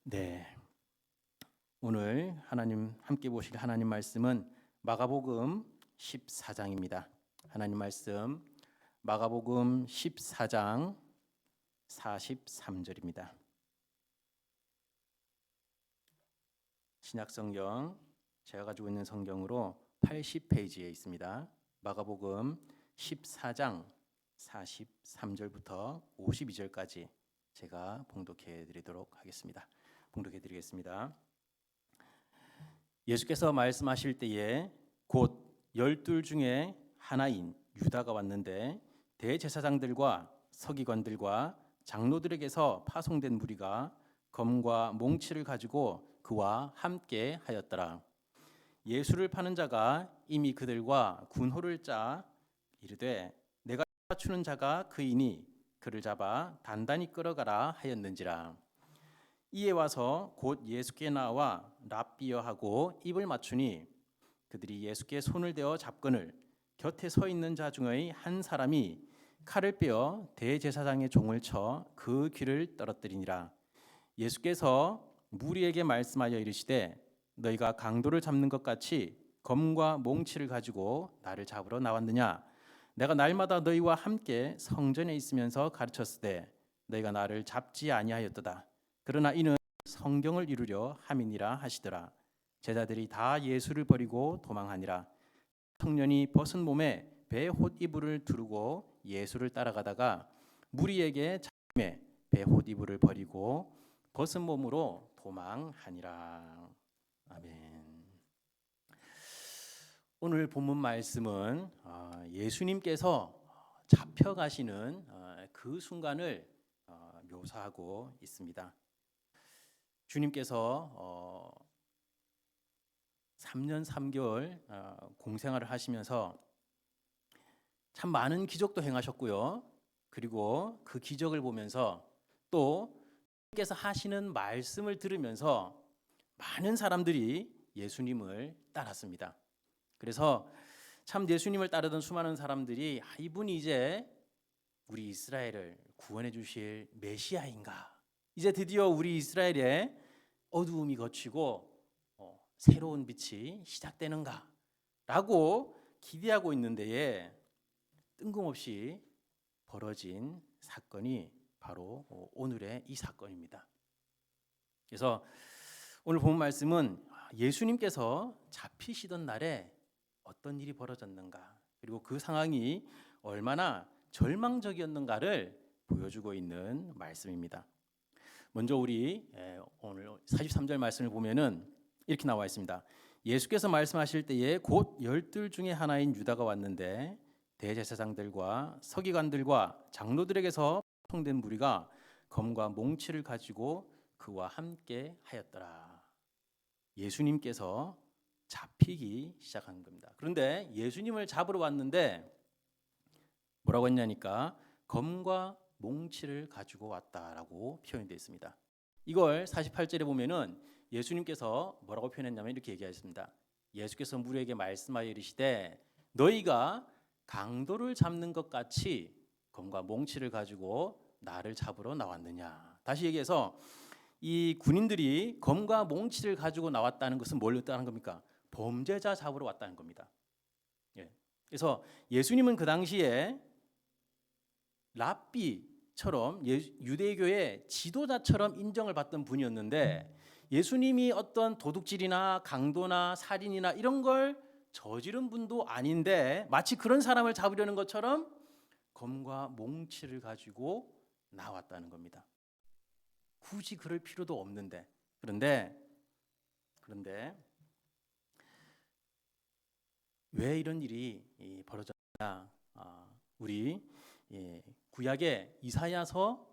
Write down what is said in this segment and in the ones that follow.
네, 오늘 하나님 함께 보실 하나님 말씀은 마가복음 14장입니다. 하나님 말씀 마가복음 14장 43절입니다. 신약성경 제가 가지고 있는 성경으로 80페이지에 있습니다. 마가복음 14장 43절부터 52절까지 제가 봉독해 드리도록 하겠습니다. 봉독해 드리겠습니다. 예수께서 말씀하실 때에 곧 12 중에 하나인 유다가 왔는데 대제사장들과 서기관들과 장로들에게서 파송된 무리가 검과 몽치를 가지고 그와 함께 하였더라. 예수를 파는 자가 이미 그들과 군호를 짜 이르되 내가 맞추는 자가 그이니 그를 잡아 단단히 끌어가라 하였는지라. 이에 와서 곧 예수께 나와 랍비어하고 입을 맞추니 그들이 예수께 손을 대어 잡거늘 곁에 서 있는 자 중의 한 사람이 칼을 빼어 대제사장의 종을 쳐 그 귀를 떨어뜨리니라. 예수께서 무리에게 말씀하여 이르시되 너희가 강도를 잡는 것 같이 검과 몽치를 가지고 나를 잡으러 나왔느냐. 내가 날마다 너희와 함께 성전에 있으면서 가르쳤으되 너희가 나를 잡지 아니하였도다. 그러나 이는 성경을 이루려 함이니라 하시더라. 제자들이 다 예수를 버리고 도망하니라. 청년이 벗은 몸에 배 홑이불을 두르고 예수를 따라가다가 무리에게 잡힘에 배 홑이불을 버리고 벗은 몸으로 도망하니라. 아멘. 오늘 본문 말씀은 예수님께서 잡혀가시는 그 순간을 묘사하고 있습니다. 주님께서 3년 3개월 공생활을 하시면서 참 많은 기적도 행하셨고요. 그리고 그 기적을 보면서 또 주님께서 하시는 말씀을 들으면서 많은 사람들이 예수님을 따랐습니다. 그래서 참 예수님을 따르던 수많은 사람들이 이분이 이제 우리 이스라엘을 구원해 주실 메시아인가? 이제 드디어 우리 이스라엘의 어두움이 걷히고 새로운 빛이 시작되는가? 라고 기대하고 있는 데에 뜬금없이 벌어진 사건이 바로 오늘의 이 사건입니다. 그래서 오늘 본 말씀은 예수님께서 잡히시던 날에 어떤 일이 벌어졌는가, 그리고 그 상황이 얼마나 절망적이었는가를 보여주고 있는 말씀입니다. 먼저 우리 오늘 43절 말씀을 보면은 이렇게 나와 있습니다. 예수께서 말씀하실 때에 곧 12 중에 하나인 유다가 왔는데 대제사장들과 서기관들과 장로들에게서 파송된 무리가 검과 몽치를 가지고 그와 함께 하였더라. 예수님께서 잡히기 시작한 겁니다. 그런데 예수님을 잡으러 왔는데 뭐라고 했냐니까 검과 몽치를 가지고 왔다라고 표현되어 있습니다. 이걸 48절에 보면은 예수님께서 뭐라고 표현했냐면 이렇게 얘기하셨습니다. 예수께서 무리에게 말씀하여 이르시되 너희가 강도를 잡는 것 같이 검과 몽치를 가지고 나를 잡으러 나왔느냐. 다시 얘기해서 이 군인들이 검과 몽치를 가지고 나왔다는 것은 뭘 뜻하는 겁니까? 범죄자 잡으러 왔다는 겁니다. 그래서 예수님은 그 당시에 랍비처럼 유대교의 지도자처럼 인정을 받던 분이었는데 예수님이 어떤 도둑질이나 강도나 살인이나 이런 걸 저지른 분도 아닌데 마치 그런 사람을 잡으려는 것처럼 검과 몽치를 가지고 나왔다는 겁니다. 굳이 그럴 필요도 없는데 그런데 왜 이런 일이 벌어졌냐? 우리 구약의 이사야서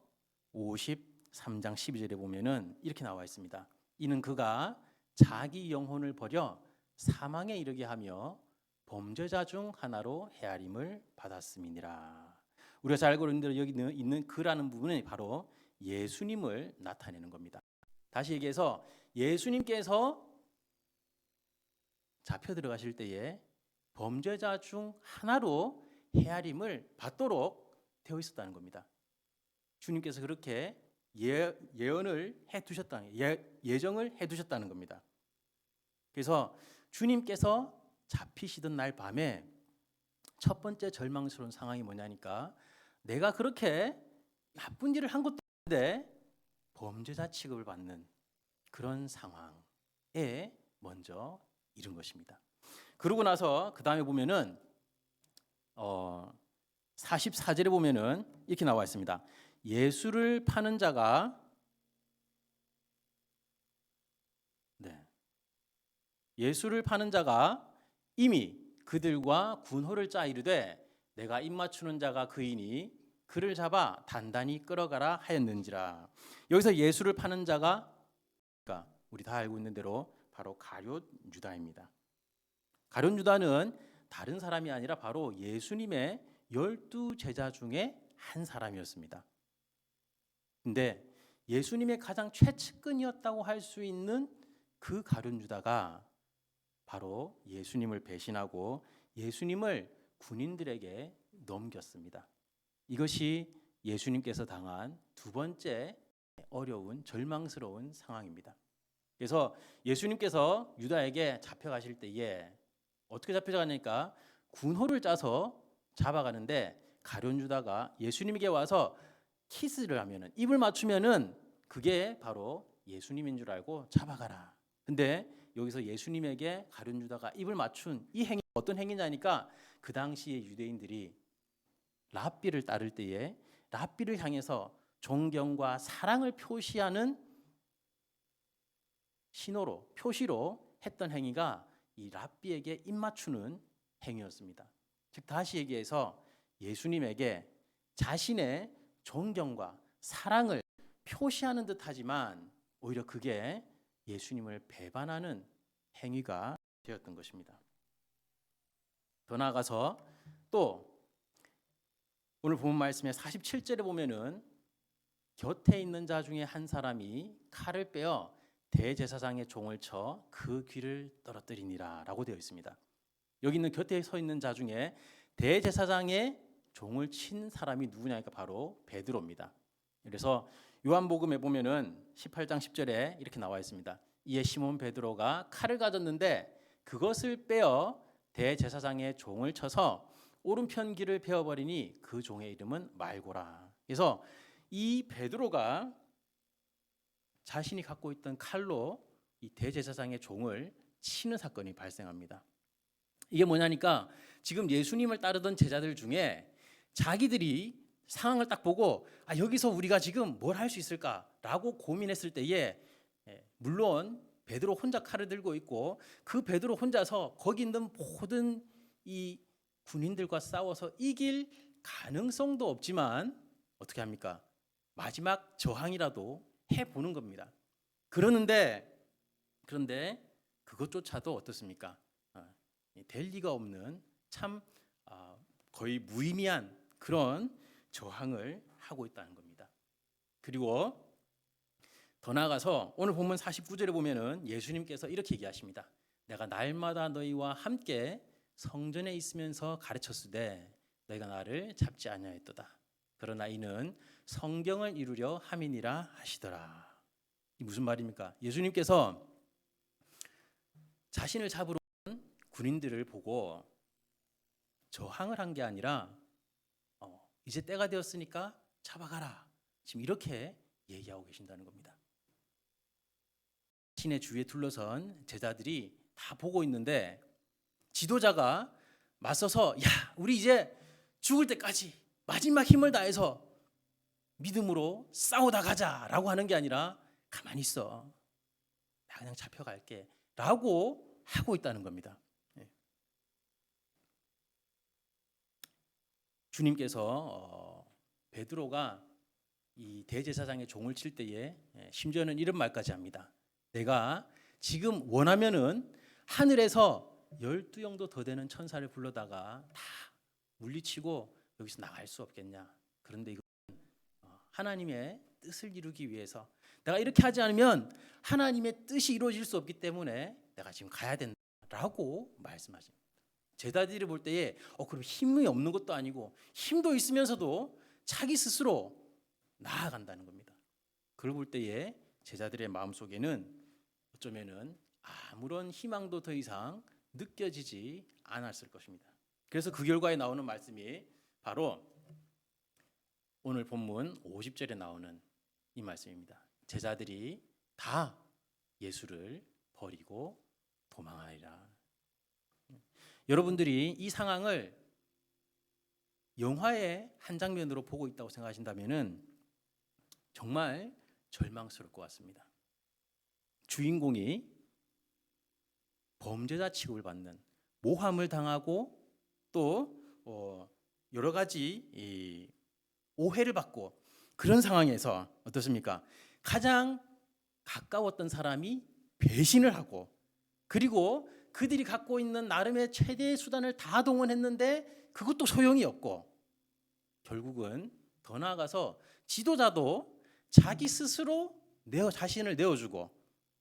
53장 12절에 보면은 이렇게 나와 있습니다. 이는 그가 자기 영혼을 버려 사망에 이르게 하며 범죄자 중 하나로 헤아림을 받았음이니라. 우리가 잘 알고 있는 대로 여기 있는 그라는 부분이 바로 예수님을 나타내는 겁니다. 다시 얘기해서 예수님께서 잡혀 들어가실 때에 범죄자 중 하나로 헤아림을 받도록 되어 있었다는 겁니다. 주님께서 그렇게 예언을 해 두셨다는 예정을 해 두셨다는 겁니다. 그래서 주님께서 잡히시던 날 밤에 첫 번째 절망스러운 상황이 뭐냐니까 내가 그렇게 나쁜 일을 한 것도 아닌데 범죄자 취급을 받는 그런 상황에 먼저 이른 것입니다. 그러고 나서 그 다음에 보면은 44절에 보면은 이렇게 나와 있습니다. 예수를 파는 자가 예수를 파는 자가 이미 그들과 군호를 짜 이르되 내가 입맞추는 자가 그이니 그를 잡아 단단히 끌어가라 하였는지라. 여기서 예수를 파는 자가 그러니까 우리 다 알고 있는 대로 바로 가룟 유다입니다. 가룟 유다는 다른 사람이 아니라 바로 예수님의 12 제자 중에 한 사람이었습니다. 근데 예수님의 가장 최측근이었다고 할 수 있는 그 가룟 유다가 바로 예수님을 배신하고 예수님을 군인들에게 넘겼습니다. 이것이 예수님께서 당한 두 번째 어려운 절망스러운 상황입니다. 그래서 예수님께서 유다에게 잡혀가실 때에 어떻게 잡혀가니까 군호를 짜서 잡아가는데 가룟 유다가 예수님에게 와서 키스를 하면은 입을 맞추면은 그게 바로 예수님인 줄 알고 잡아가라. 근데 여기서 예수님에게 가룟 유다가 입을 맞춘 이 행위 어떤 행위냐니까 그 당시에 유대인들이 랍비를 따를 때에 랍비를 향해서 존경과 사랑을 표시하는 신호로 표시로 했던 행위가 이 랍비에게 입 맞추는 행위였습니다. 즉 다시 얘기해서 예수님에게 자신의 존경과 사랑을 표시하는 듯하지만 오히려 그게 예수님을 배반하는 행위가 되었던 것입니다. 더 나아가서 또 오늘 본 말씀의 47절에 보면은 곁에 있는 자 중에 한 사람이 칼을 빼어 대제사장의 종을 쳐 그 귀를 떨어뜨리니라라고 되어 있습니다. 여기 있는 곁에 서 있는 자 중에 대제사장의 종을 친 사람이 누구냐니까 바로 베드로입니다. 그래서 요한복음에 보면은 18장 10절에 이렇게 나와 있습니다. 이에 시몬 베드로가 칼을 가졌는데 그것을 빼어 대제사장의 종을 쳐서 오른편 귀를 베어버리니 그 종의 이름은 말고라. 그래서 이 베드로가 자신이 갖고 있던 칼로 이 대제사장의 종을 치는 사건이 발생합니다. 이게 뭐냐니까 지금 예수님을 따르던 제자들 중에 자기들이 상황을 딱 보고 여기서 우리가 지금 뭘 할 수 있을까라고 고민했을 때에 물론 베드로 혼자 칼을 들고 있고 그 베드로 혼자서 거기 있는 모든 이 군인들과 싸워서 이길 가능성도 없지만 어떻게 합니까? 마지막 저항이라도 해보는 겁니다. 그런데 그것조차도 어떻습니까? 될 리가 없는 참 거의 무의미한 그런 저항을 하고 있다는 겁니다. 그리고 더 나아가서 오늘 본문 49절에 보면은 예수님께서 이렇게 얘기하십니다. 내가 날마다 너희와 함께 성전에 있으면서 가르쳤으되 너희가 나를 잡지 아니하였도다. 그러나 이는 성경을 이루려 함이니라 하시더라. 이 무슨 말입니까? 예수님께서 자신을 잡으러 온 군인들을 보고 저항을 한 게 아니라 이제 때가 되었으니까 잡아가라. 지금 이렇게 얘기하고 계신다는 겁니다. 자신의 주위에 둘러선 제자들이 다 보고 있는데 지도자가 맞서서 우리 이제 죽을 때까지 마지막 힘을 다해서 믿음으로 싸우다 가자라고 하는 게 아니라 가만히 있어. 나 그냥 잡혀갈게 라고 하고 있다는 겁니다. 주님께서 베드로가 이 대제사장의 종을 칠 때에 심지어는 이런 말까지 합니다. 내가 지금 원하면은 하늘에서 12영도 더 되는 천사를 불러다가 다 물리치고 여기서 나갈 수 없겠냐. 그런데 이건 하나님의 뜻을 이루기 위해서 내가 이렇게 하지 않으면 하나님의 뜻이 이루어질 수 없기 때문에 내가 지금 가야 된다라고 말씀하십니다. 제자들이 볼 때에 그럼 힘이 없는 것도 아니고 힘도 있으면서도 자기 스스로 나아간다는 겁니다. 그걸 볼 때에 제자들의 마음속에는 어쩌면은 아무런 희망도 더 이상 느껴지지 않았을 것입니다. 그래서 그 결과에 나오는 말씀이 바로 오늘 본문 50절에 나오는 이 말씀입니다. 제자들이 다 예수를 버리고 도망하리라. 여러분들이 이 상황을 영화의 한 장면으로 보고 있다고 생각하신다면은 정말 절망스러울 것 같습니다. 주인공이 범죄자 취급을 받는, 모함을 당하고 또 여러 가지 오해를 받고 그런 상황에서 어떻습니까? 가장 가까웠던 사람이 배신을 하고, 그리고 그들이 갖고 있는 나름의 최대의 수단을 다 동원했는데 그것도 소용이 없고, 결국은 더 나아가서 지도자도 자기 스스로 자신을 내어주고,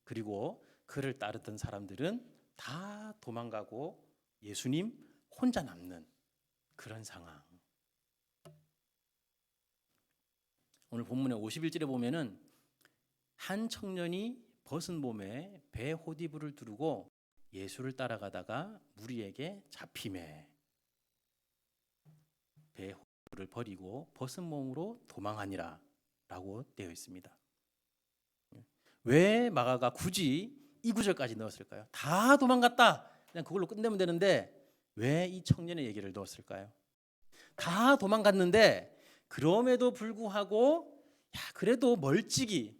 그리고 그를 따르던 사람들은 다 도망가고 예수님 혼자 남는 그런 상황. 오늘 본문의 51절에 보면은 한 청년이 벗은 몸에 배 호디부를 두르고 예수를 따라가다가 무리에게 잡히매 배 호디부를 버리고 벗은 몸으로 도망하니라 라고 되어 있습니다. 왜 마가가 굳이 이 구절까지 넣었을까요? 다 도망갔다, 그냥 그걸로 끝내면 되는데 왜 이 청년의 얘기를 넣었을까요? 다 도망갔는데 그럼에도 불구하고 그래도 멀찍이,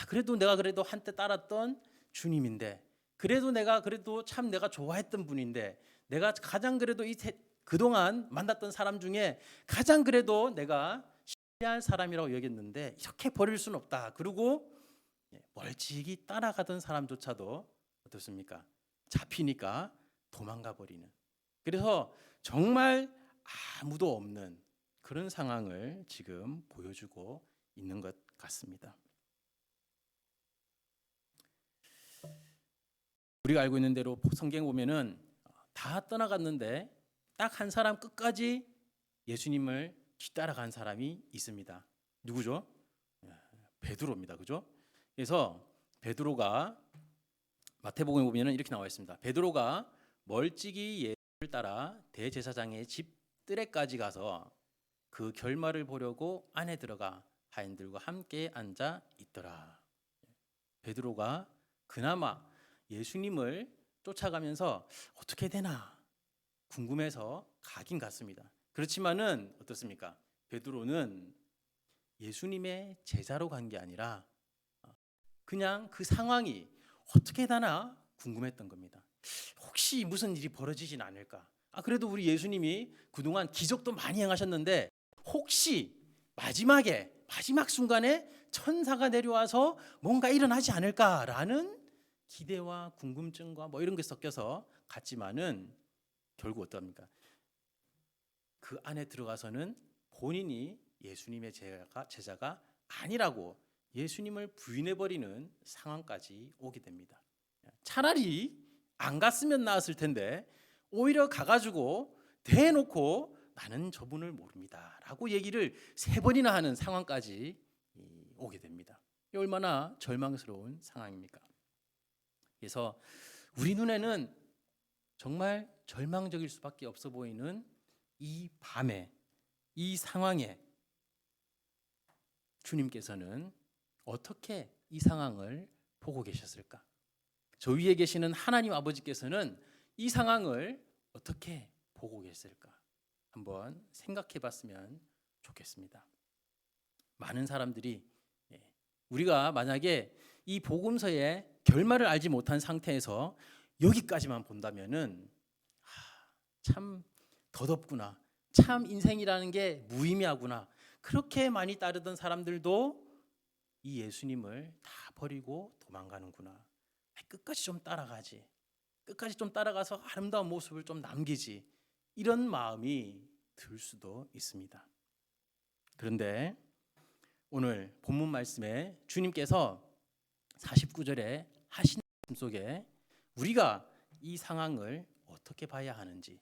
그래도 내가 그래도 한때 따랐던 주님인데, 그래도 내가 참 내가 좋아했던 분인데, 내가 가장 그래도 그동안 만났던 사람 중에 가장 그래도 내가 신뢰할 사람이라고 여겼는데 이렇게 버릴 수는 없다. 그리고 멀찍이 따라가던 사람조차도 어떻습니까? 잡히니까 도망가 버리는, 그래서 정말 아무도 없는 그런 상황을 지금 보여주고 있는 것 같습니다. 우리가 알고 있는 대로 성경 보면은 다 떠나갔는데 딱 한 사람 끝까지 예수님을 뒤따라간 사람이 있습니다. 누구죠? 베드로입니다. 그죠? 그래서 베드로가 마태복음에 보면은 이렇게 나와 있습니다. 베드로가 멀찍이 예수를 따라 대제사장의 집 뜰에까지 가서 그 결말을 보려고 안에 들어가 하인들과 함께 앉아 있더라. 베드로가 그나마 예수님을 쫓아가면서 어떻게 되나 궁금해서 가긴 갔습니다. 그렇지만은 어떻습니까? 베드로는 예수님의 제자로 간 게 아니라 그냥 그 상황이 어떻게 되나 궁금했던 겁니다. 혹시 무슨 일이 벌어지진 않을까? 그래도 우리 예수님이 그동안 기적도 많이 행하셨는데 혹시 마지막 순간에 천사가 내려와서 뭔가 일어나지 않을까라는 기대와 궁금증과 이런 게 섞여서 갔지만은 결국 어떡합니까? 그 안에 들어가서는 본인이 예수님의 제자가 아니라고 예수님을 부인해버리는 상황까지 오게 됩니다. 차라리 안 갔으면 나았을 텐데 오히려 가가지고 대놓고 나는 저분을 모릅니다 라고 얘기를 3번이나 하는 상황까지 오게 됩니다. 얼마나 절망스러운 상황입니까? 그래서 우리 눈에는 정말 절망적일 수밖에 없어 보이는 이 밤에, 이 상황에 주님께서는 어떻게 이 상황을 보고 계셨을까? 저 위에 계시는 하나님 아버지께서는 이 상황을 어떻게 보고 계실까? 한번 생각해 봤으면 좋겠습니다. 많은 사람들이 우리가 만약에 이 복음서의 결말을 알지 못한 상태에서 여기까지만 본다면은 참 덧없구나, 참 인생이라는 게 무의미하구나, 그렇게 많이 따르던 사람들도 이 예수님을 다 버리고 도망가는구나, 끝까지 좀 따라가지, 끝까지 좀 따라가서 아름다운 모습을 좀 남기지, 이런 마음이 들 수도 있습니다. 그런데 오늘 본문 말씀에 주님께서 49절에 하신 말씀 속에 우리가 이 상황을 어떻게 봐야 하는지,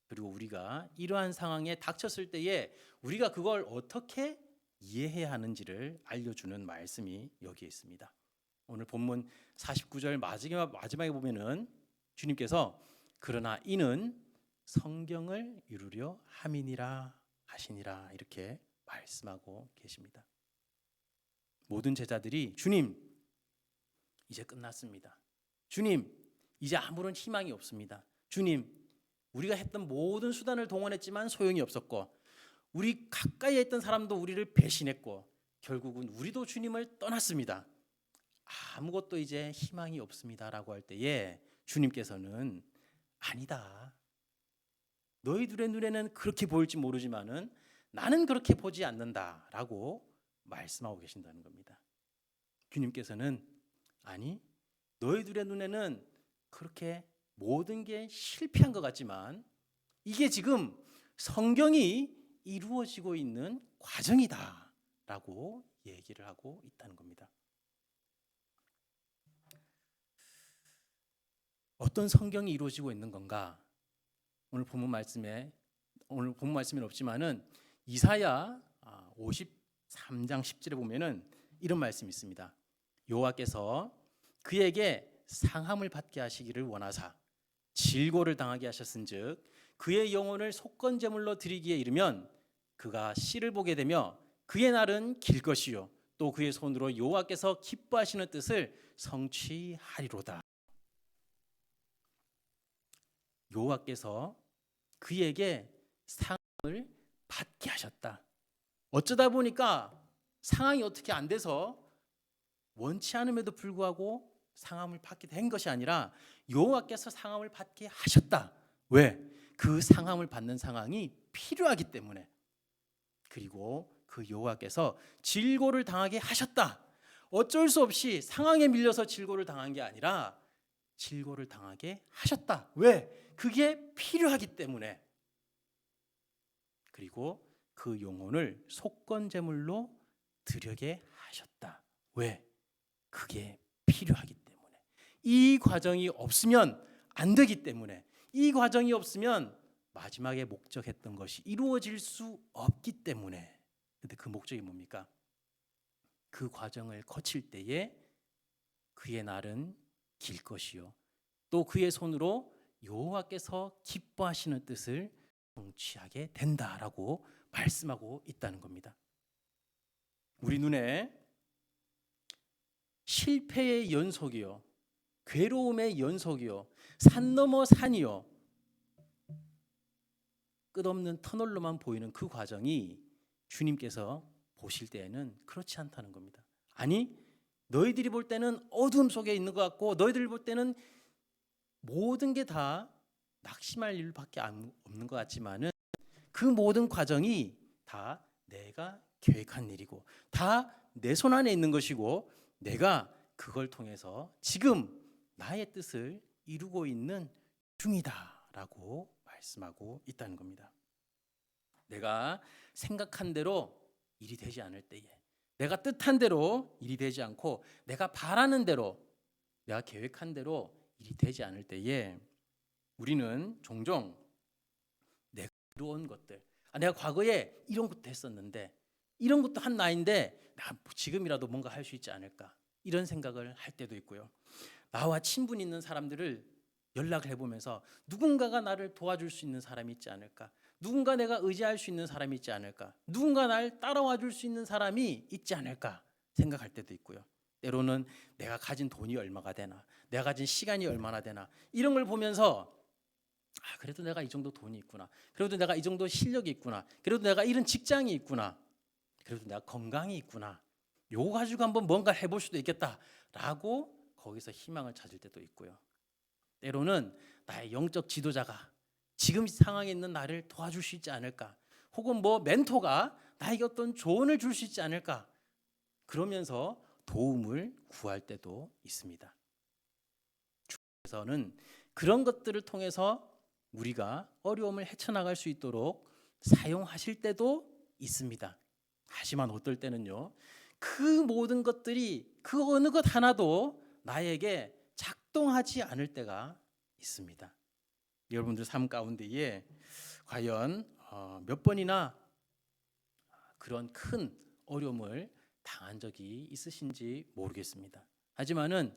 그리고 우리가 이러한 상황에 닥쳤을 때에 우리가 그걸 어떻게 이해해야 하는지를 알려주는 말씀이 여기에 있습니다. 오늘 본문 49절 마지막에 보면은 주님께서 그러나 이는 성경을 이루려 함이니라 하시니라 이렇게 말씀하고 계십니다. 모든 제자들이 주님 이제 끝났습니다. 주님 이제 아무런 희망이 없습니다. 주님 우리가 했던 모든 수단을 동원했지만 소용이 없었고 우리 가까이에 있던 사람도 우리를 배신했고 결국은 우리도 주님을 떠났습니다. 아무것도 이제 희망이 없습니다라고 할 때에 주님께서는 아니다. 너희들의 눈에는 그렇게 보일지 모르지만은 나는 그렇게 보지 않는다라고 말씀하고 계신다는 겁니다. 주님께서는 아니 너희들의 눈에는 그렇게 모든 게 실패한 것 같지만 이게 지금 성경이 이루어지고 있는 과정이다라고 얘기를 하고 있다는 겁니다. 어떤 성경이 이루어지고 있는 건가? 오늘 본문 말씀에는 없지만은 이사야 53장 10절에 보면은 이런 말씀이 있습니다. 여호와께서 그에게 상함을 받게 하시기를 원하사 질고를 당하게 하셨은즉 그의 영혼을 속건제물로 드리기에 이르면 그가 씨를 보게 되며 그의 날은 길 것이요 또 그의 손으로 여호와께서 기뻐하시는 뜻을 성취하리로다. 여호와께서 그에게 상함을 받게 하셨다. 어쩌다 보니까 상황이 어떻게 안 돼서 원치 않음에도 불구하고 상함을 받게 된 것이 아니라 여호와께서 상함을 받게 하셨다. 왜? 그 상함을 받는 상황이 필요하기 때문에. 그리고 그 여호와께서 질고를 당하게 하셨다. 어쩔 수 없이 상황에 밀려서 질고를 당한 게 아니라 질고를 당하게 하셨다. 왜? 그게 필요하기 때문에. 그리고 그 영혼을 속건제물로 드리게 하셨다. 왜? 그게 필요하기 때문에. 이 과정이 없으면 안 되기 때문에. 이 과정이 없으면 마지막에 목적했던 것이 이루어질 수 없기 때문에. 근데 그 목적이 뭡니까? 그 과정을 거칠 때에 그의 날은 길 것이요 또 그의 손으로 여호와께서 기뻐하시는 뜻을 성취하게 된다라고 말씀하고 있다는 겁니다. 우리 눈에 실패의 연속이요 괴로움의 연속이요 산 넘어 산이요 끝없는 터널로만 보이는 그 과정이 주님께서 보실 때에는 그렇지 않다는 겁니다. 아니 너희들이 볼 때는 어둠 속에 있는 것 같고 너희들이 볼 때는 모든 게 다 낙심할 일밖에 없는 것 같지만은 그 모든 과정이 다 내가 계획한 일이고 다 내 손 안에 있는 것이고 내가 그걸 통해서 지금 나의 뜻을 이루고 있는 중이다라고 말씀하고 있다는 겁니다. 내가 생각한 대로 일이 되지 않을 때에 내가 뜻한 대로 일이 되지 않고 내가 바라는 대로 내가 계획한 대로 일이 되지 않을 때에 우리는 종종 내가 이루어온 것들 내가 과거에 이런 것도 했었는데 이런 것도 한 나이인데 나 지금이라도 뭔가 할 수 있지 않을까 이런 생각을 할 때도 있고요. 나와 친분 있는 사람들을 연락을 해보면서 누군가가 나를 도와줄 수 있는 사람이 있지 않을까 누군가 내가 의지할 수 있는 사람이 있지 않을까 누군가 날 따라와 줄 수 있는 사람이 있지 않을까 생각할 때도 있고요. 때로는 내가 가진 돈이 얼마가 되나 내가 가진 시간이 얼마나 되나 이런 걸 보면서 그래도 내가 이 정도 돈이 있구나 그래도 내가 이 정도 실력이 있구나 그래도 내가 이런 직장이 있구나 그래도 내가 건강이 있구나 요거 가지고 한번 뭔가 해볼 수도 있겠다라고 거기서 희망을 찾을 때도 있고요. 때로는 나의 영적 지도자가 지금 상황에 있는 나를 도와줄 수 있지 않을까 혹은 멘토가 나에게 어떤 조언을 줄 수 있지 않을까 그러면서 도움을 구할 때도 있습니다. 주께서는 그런 것들을 통해서 우리가 어려움을 헤쳐나갈 수 있도록 사용하실 때도 있습니다. 하지만 어떨 때는요 그 모든 것들이 그 어느 것 하나도 나에게 작동하지 않을 때가 있습니다. 여러분들 삶 가운데에 과연 몇 번이나 그런 큰 어려움을 당한 적이 있으신지 모르겠습니다. 하지만은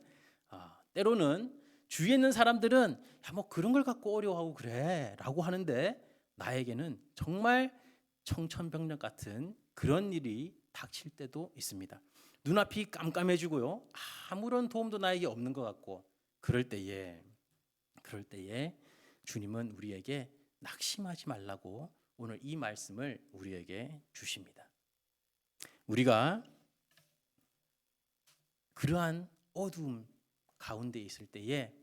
때로는 주위에 있는 사람들은 야, 뭐 그런 걸 갖고 어려워하고 그래라고 하는데 나에게는 정말 청천벽력 같은 그런 일이 닥칠 때도 있습니다. 눈앞이 깜깜해지고요. 아무런 도움도 나에게 없는 것 같고 그럴 때에 주님은 우리에게 낙심하지 말라고 오늘 이 말씀을 우리에게 주십니다. 우리가 그러한 어두움 가운데 있을 때에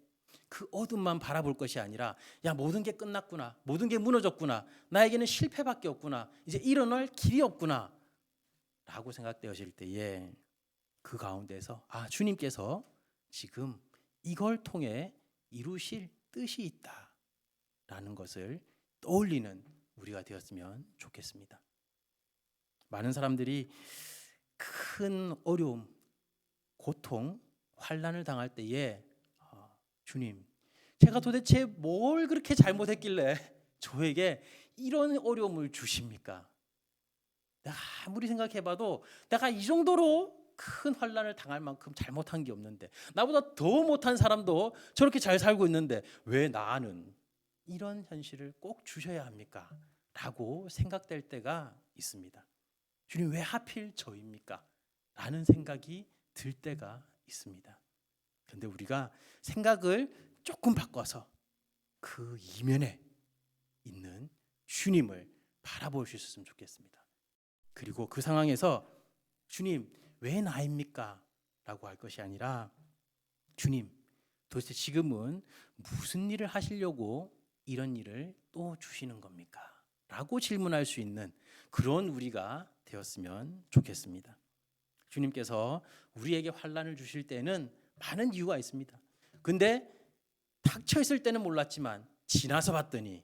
그 어둠만 바라볼 것이 아니라 야, 모든 게 끝났구나, 모든 게 무너졌구나, 나에게는 실패밖에 없구나, 이제 일어날 길이 없구나 라고 생각되어질 때에 그 가운데서 주님께서 지금 이걸 통해 이루실 뜻이 있다라는 것을 떠올리는 우리가 되었으면 좋겠습니다. 많은 사람들이 큰 어려움, 고통, 환난을 당할 때에 주님, 제가 도대체 뭘 그렇게 잘못했길래 저에게 이런 어려움을 주십니까? 내가 아무리 생각해봐도 내가 이 정도로 큰 환난을 당할 만큼 잘못한 게 없는데, 나보다 더 못한 사람도 저렇게 잘 살고 있는데 왜 나는 이런 현실을 꼭 주셔야 합니까? 라고 생각될 때가 있습니다. 주님, 왜 하필 저입니까? 라는 생각이 들 때가 있습니다. 그런데 우리가 생각을 조금 바꿔서 그 이면에 있는 주님을 바라볼 수 있었으면 좋겠습니다. 그리고 그 상황에서 주님, 왜 나입니까? 라고 할 것이 아니라 주님, 도대체 지금은 무슨 일을 하시려고 이런 일을 또 주시는 겁니까? 라고 질문할 수 있는 그런 우리가 되었으면 좋겠습니다. 주님께서 우리에게 환난을 주실 때는 많은 이유가 있습니다. 근데 닥쳐 있을 때는 몰랐지만 지나서 봤더니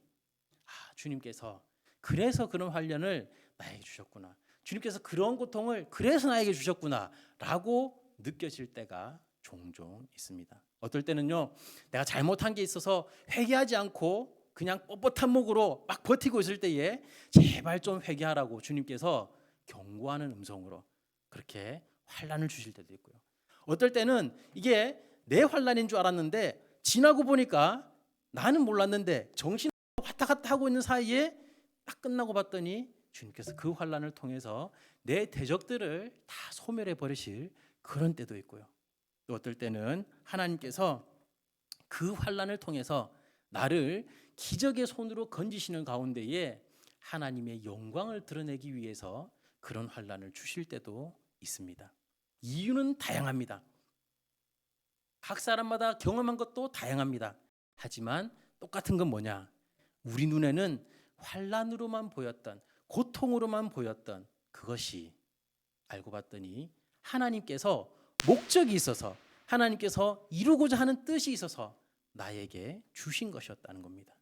주님께서 그래서 그런 환난을 나에게 주셨구나, 주님께서 그런 고통을 그래서 나에게 주셨구나 라고 느껴질 때가 종종 있습니다. 어떨 때는요, 내가 잘못한 게 있어서 회개하지 않고 그냥 뻣뻣한 목으로 막 버티고 있을 때에 제발 좀 회개하라고 주님께서 경고하는 음성으로 그렇게 환난을 주실 때도 있고요. 어떨 때는 이게 내 환난인 줄 알았는데 지나고 보니까 나는 몰랐는데 정신 왔다 갔다 하고 있는 사이에 딱 끝나고 봤더니 주님께서 그 환난을 통해서 내 대적들을 다 소멸해 버리실 그런 때도 있고요. 또 어떨 때는 하나님께서 그 환난을 통해서 나를 기적의 손으로 건지시는 가운데에 하나님의 영광을 드러내기 위해서 그런 환난을 주실 때도 있습니다. 이유는 다양합니다. 각 사람마다 경험한 것도 다양합니다. 하지만 똑같은 건 뭐냐? 우리 눈에는 환난으로만 보였던, 고통으로만 보였던 그것이 알고 봤더니 하나님께서 목적이 있어서, 하나님께서 이루고자 하는 뜻이 있어서 나에게 주신 것이었다는 겁니다.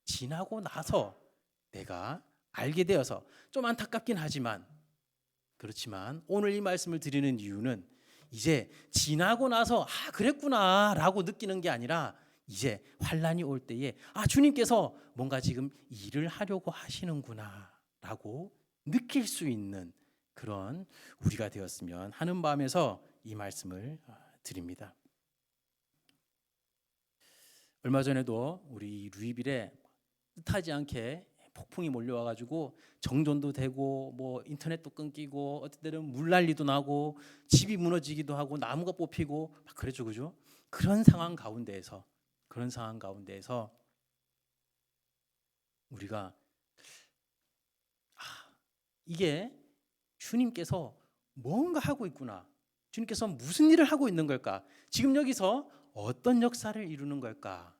지나고 나서 내가 알게 되어서 좀 안타깝긴 하지만, 그렇지만 오늘 이 말씀을 드리는 이유는 이제 지나고 나서 그랬구나 라고 느끼는 게 아니라 이제 환난이 올 때에 주님께서 뭔가 지금 일을 하려고 하시는구나 라고 느낄 수 있는 그런 우리가 되었으면 하는 마음에서 이 말씀을 드립니다. 얼마 전에도 우리 루이빌에 뜻하지 않게 폭풍이 몰려와가지고 정전도 되고 뭐 인터넷도 끊기고 어떤 때는 물난리도 나고 집이 무너지기도 하고 나무가 뽑히고 막 그랬죠, 그죠? 그런 상황 가운데에서 우리가 이게 주님께서 뭔가 하고 있구나, 주님께서 무슨 일을 하고 있는 걸까, 지금 여기서 어떤 역사를 이루는 걸까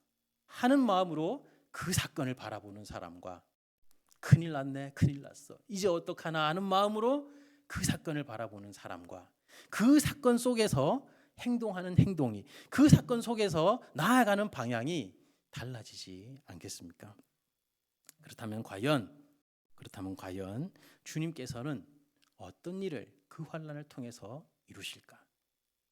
하는 마음으로 그 사건을 바라보는 사람과 큰일 났네, 큰일 났어, 이제 어떡하나 하는 마음으로 그 사건을 바라보는 사람과 그 사건 속에서 행동하는 행동이, 그 사건 속에서 나아가는 방향이 달라지지 않겠습니까? 그렇다면 과연 주님께서는 어떤 일을 그 환난을 통해서 이루실까?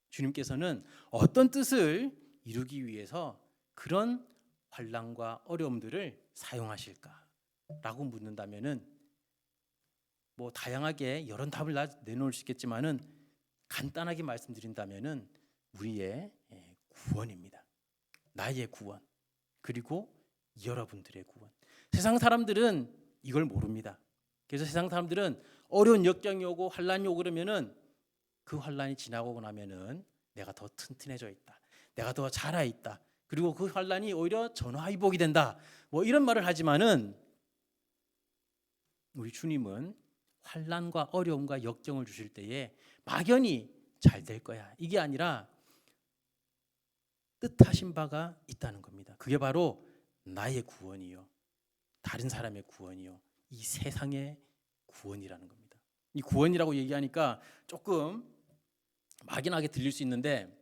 주님께서는 어떤 뜻을 이루기 위해서 그런 환난과 어려움들을 사용하실까? 라고 묻는다면은 뭐 다양하게 여러 답을 내놓을 수 있겠지만은 간단하게 말씀드린다면은 우리의 구원입니다. 나의 구원, 그리고 여러분들의 구원. 세상 사람들은 이걸 모릅니다. 그래서 세상 사람들은 어려운 역경이 오고 환란이 오고 그러면은 그 환란이 지나고 나면은 내가 더 튼튼해져 있다, 내가 더 자라 있다, 그리고 그 환란이 오히려 전화위복이 된다, 뭐 이런 말을 하지만은 우리 주님은 환란과 어려움과 역경을 주실 때에 막연히 잘 될 거야, 이게 아니라 뜻하신 바가 있다는 겁니다. 그게 바로 나의 구원이요, 다른 사람의 구원이요, 이 세상의 구원이라는 겁니다. 이 구원이라고 얘기하니까 조금 막연하게 들릴 수 있는데,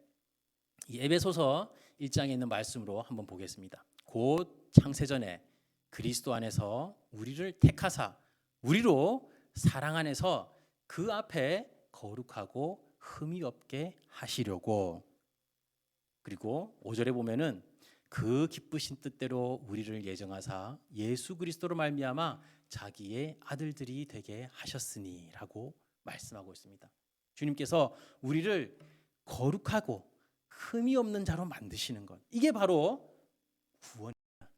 이 에베소서 1장에 있는 말씀으로 한번 보겠습니다. 곧 창세전에 그리스도 안에서 우리를 택하사 우리로 사랑 안에서 그 앞에 거룩하고 흠이 없게 하시려고. 그리고 5절에 보면은 그 기쁘신 뜻대로 우리를 예정하사 예수 그리스도로 말미암아 자기의 아들들이 되게 하셨으니라고 말씀하고 있습니다. 주님께서 우리를 거룩하고 흠이 없는 자로 만드시는 것, 이게 바로 구원입니다.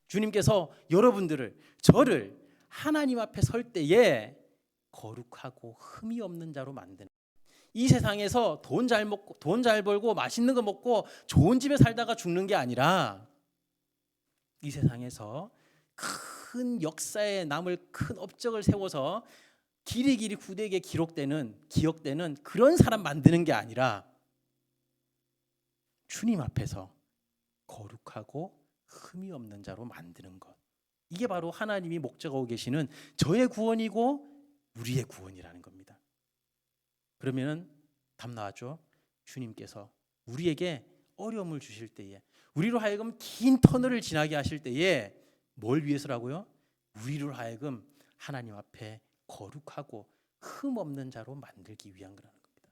주님께서 여러분들을, 저를 하나님 앞에 설 때에 거룩하고 흠이 없는 자로 만드는, 이 세상에서 돈 잘 먹고 돈 잘 벌고 맛있는 거 먹고 좋은 집에 살다가 죽는 게 아니라 이 세상에서 큰 역사에 남을 큰 업적을 세워서 길이길이 후대에게 기억되는 그런 사람 만드는 게 아니라 주님 앞에서 거룩하고 흠이 없는 자로 만드는 것, 이게 바로 하나님이 목적하고 계시는 저의 구원이고 우리의 구원이라는 겁니다. 그러면 답 나왔죠? 주님께서 우리에게 어려움을 주실 때에, 우리로 하여금 긴 터널을 지나게 하실 때에 뭘 위해서라고요? 우리로 하여금 하나님 앞에 거룩하고 흠 없는 자로 만들기 위한 거라는 겁니다.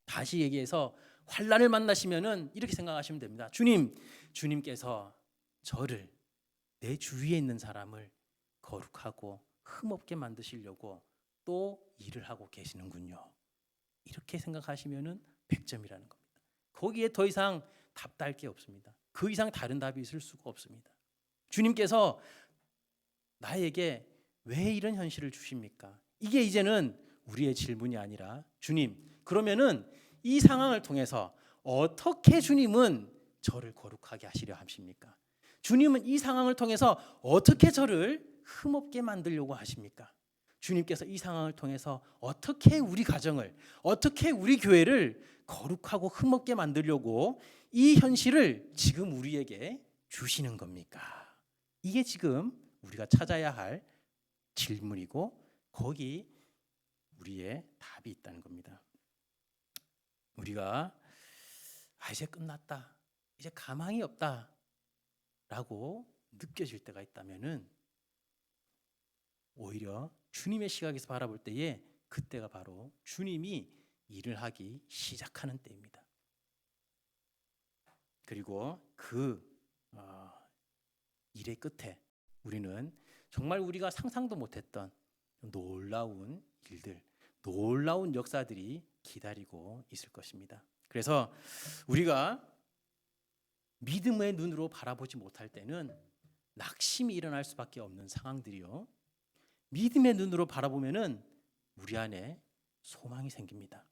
다시 얘기해서 환난을 만나시면은 이렇게 생각하시면 됩니다. 주님께서 저를, 내 주위에 있는 사람을 거룩하고 흠 없게 만드시려고 또 일을 하고 계시는군요. 이렇게 생각하시면은 100점이라는 겁니다. 거기에 더 이상 답 달 게 없습니다. 그 이상 다른 답이 있을 수가 없습니다. 주님께서 나에게 왜 이런 현실을 주십니까? 이게 이제는 우리의 질문이 아니라, 주님, 그러면은 이 상황을 통해서 어떻게 주님은 저를 거룩하게 하시려 하십니까? 주님은 이 상황을 통해서 어떻게 저를 흠없게 만들려고 하십니까? 주님께서 이 상황을 통해서 어떻게 우리 가정을, 어떻게 우리 교회를 거룩하고 흠없게 만들려고 이 현실을 지금 우리에게 주시는 겁니까? 이게 지금 우리가 찾아야 할 질문이고, 거기 우리의 답이 있다는 겁니다. 우리가 이제 끝났다, 이제 가망이 없다 라고 느껴질 때가 있다면은 오히려 주님의 시각에서 바라볼 때에 그때가 바로 주님이 일을 하기 시작하는 때입니다. 그리고 그 일의 끝에 우리는 정말 우리가 상상도 못했던 놀라운 일들, 놀라운 역사들이 기다리고 있을 것입니다. 그래서 우리가 믿음의 눈으로 바라보지 못할 때는 낙심이 일어날 수밖에 없는 상황들이요, 믿음의 눈으로 바라보면은 우리 안에 소망이 생깁니다.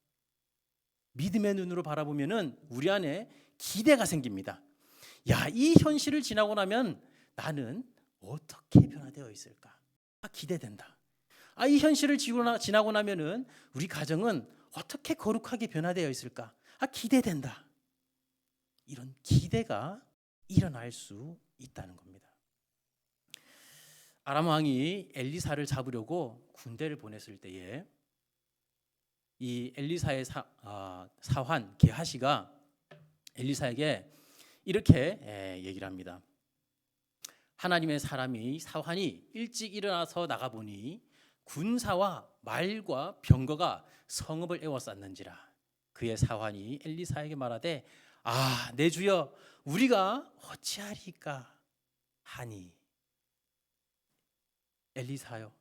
믿음의 눈으로 바라보면은 우리 안에 기대가 생깁니다. 야, 이 현실을 지나고 나면 나는 어떻게 변화되어 있을까? 기대된다. 이 현실을 지나고 나면은 우리 가정은 어떻게 거룩하게 변화되어 있을까? 기대된다. 이런 기대가 일어날 수 있다는 겁니다. 아람 왕이 엘리사를 잡으려고 군대를 보냈을 때에 이 엘리사의 사환 게하시가 엘리사에게 이렇게 얘기를 합니다. 하나님의 사람이 사환이 일찍 일어나서 나가보니 군사와 말과 병거가 성읍을 에워쌌는지라. 그의 사환이 엘리사에게 말하되 내 주여, 우리가 어찌하리까 하니. 엘리사요,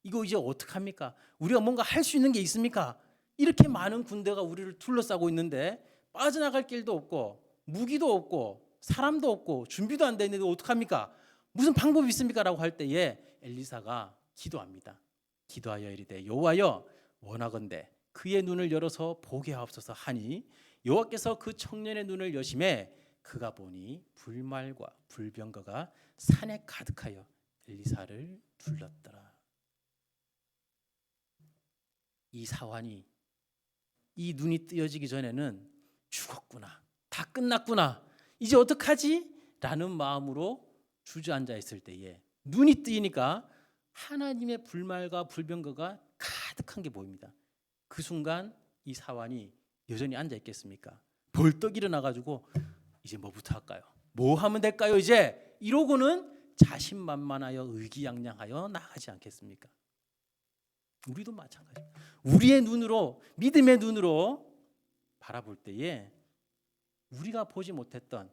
이거 이제 어떡합니까? 우리가 뭔가 할 수 있는 게 있습니까? 이렇게 많은 군대가 우리를 둘러싸고 있는데 빠져나갈 길도 없고 무기도 없고 사람도 없고 준비도 안 돼 있는데 어떡합니까? 무슨 방법이 있습니까? 라고 할 때에 엘리사가 기도합니다. 기도하여 이르되 여호와여 원하건대 그의 눈을 열어서 보게 하옵소서 하니 여호와께서 그 청년의 눈을 여심해 그가 보니 불말과 불병거가 산에 가득하여 엘리사를 둘렀더라. 이 사환이 이 눈이 뜨여지기 전에는 죽었구나, 다 끝났구나, 이제 어떡하지? 라는 마음으로 주저앉아 있을 때에 눈이 뜨이니까 하나님의 불말과 불병거가 가득한 게 보입니다. 그 순간 이 사환이 여전히 앉아 있겠습니까? 벌떡 일어나가지고 이제 뭐부터 할까요? 뭐 하면 될까요? 이제 이러고는 자신만만하여 의기양양하여 나가지 않겠습니까? 우리도 마찬가지입니다. 우리의 눈으로, 믿음의 눈으로 바라볼 때에 우리가 보지 못했던,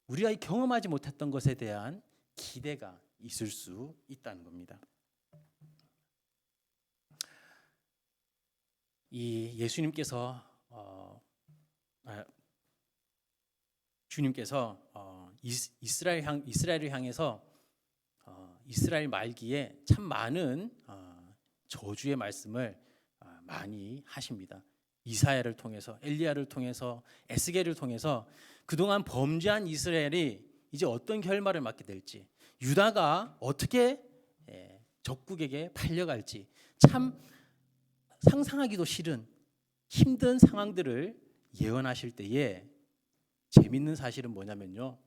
우리가 경험하지 못했던 것에 대한 기대가 있을 수 있다는 겁니다. 이 예수님께서 주님께서 이스라엘을 향해서 이스라엘 말기에 참 많은 저주의 말씀을 많이 하십니다. 이사야를 통해서, 엘리야를 통해서, 에스겔을 통해서 그동안 범죄한 이스라엘이 이제 어떤 결말을 맞게 될지, 유다가 어떻게 적국에게 팔려갈지 참 상상하기도 싫은 힘든 상황들을 예언하실 때에 재밌는 사실은 뭐냐면요,